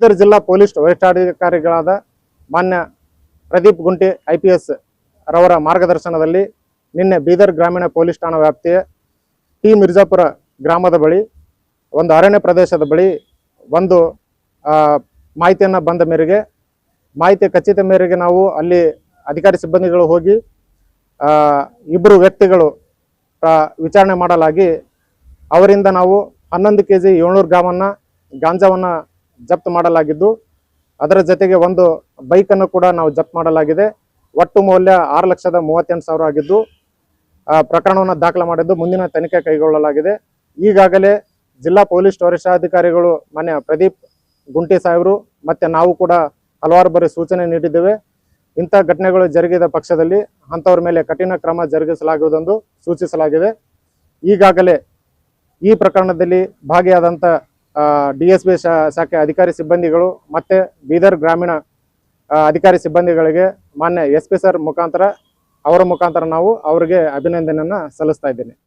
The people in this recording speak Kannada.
ಬೀದರ್ ಜಿಲ್ಲಾ ಪೊಲೀಸ್ ವರಿಷ್ಠಾಧಿಕಾರಿಗಳಾದ ಮಾನ್ಯ ಪ್ರದೀಪ್ ಗುಂಟಿ IPS ರವರ ಮಾರ್ಗದರ್ಶನದಲ್ಲಿ ನಿನ್ನೆ ಬೀದರ್ ಗ್ರಾಮೀಣ ಪೊಲೀಸ್ ಠಾಣಾ ವ್ಯಾಪ್ತಿಯ ಟಿ ಮಿರ್ಜಾಪುರ ಗ್ರಾಮದ ಬಳಿ ಒಂದು ಅರಣ್ಯ ಪ್ರದೇಶದ ಬಳಿ ಒಂದು ಮಾಹಿತಿಯನ್ನು ಬಂದ ಮೇರೆಗೆ ಮಾಹಿತಿ ಖಚಿತ ಮೇರೆಗೆ ನಾವು ಅಲ್ಲಿ ಅಧಿಕಾರಿ ಸಿಬ್ಬಂದಿಗಳು ಹೋಗಿ ಇಬ್ಬರು ವ್ಯಕ್ತಿಗಳು ವಿಚಾರಣೆ ಮಾಡಲಾಗಿ ಅವರಿಂದ ನಾವು 11 kg 700 ಗ್ರಾಮನ್ನ ಗಾಂಜಾವನ್ನು ಜಪ್ತು ಮಾಡಲಾಗಿದ್ದು ಅದರ ಜೊತೆಗೆ ಒಂದು ಬೈಕನ್ನು ಕೂಡ ನಾವು ಜಪ್ತು ಮಾಡಲಾಗಿದೆ. ಒಟ್ಟು ಮೌಲ್ಯ 6,38,000 ಆಗಿದ್ದು ಪ್ರಕರಣವನ್ನು ದಾಖಲು ಮಾಡಿದ್ದು ಮುಂದಿನ ತನಿಖೆ ಕೈಗೊಳ್ಳಲಾಗಿದೆ. ಈಗಾಗಲೇ ಜಿಲ್ಲಾ ಪೊಲೀಸ್ ವರಿಷ್ಠಾಧಿಕಾರಿಗಳು ಮಾನ್ಯ ಪ್ರದೀಪ್ ಗುಂಟಿ ಸಾಹೇಬರು ಮತ್ತು ನಾವು ಕೂಡ ಹಲವಾರು ಬಾರಿ ಸೂಚನೆ ನೀಡಿದ್ದೇವೆ. ಇಂಥ ಘಟನೆಗಳು ಜರುಗಿದ ಪಕ್ಷದಲ್ಲಿ ಅಂಥವ್ರ ಮೇಲೆ ಕಠಿಣ ಕ್ರಮ ಜರುಗಿಸಲಾಗುವುದೆಂದು ಸೂಚಿಸಲಾಗಿದೆ. ಈಗಾಗಲೇ ಈ ಪ್ರಕರಣದಲ್ಲಿ ಭಾಗಿಯಾದಂಥ DSP ಶಾಖೆ ಅಧಿಕಾರಿ ಸಿಬ್ಬಂದಿಗಳು ಮತ್ತು ಬೀದರ್ ಗ್ರಾಮೀಣ ಅಧಿಕಾರಿ ಸಿಬ್ಬಂದಿಗಳಿಗೆ ಮಾನ್ಯ SP ಸರ್ ಮುಖಾಂತರ ಅವರ ಮುಖಾಂತರ ನಾವು ಅವರಿಗೆ ಅಭಿನಂದನೆಯನ್ನು ಸಲ್ಲಿಸ್ತಾ ಇದ್ದೇನೆ.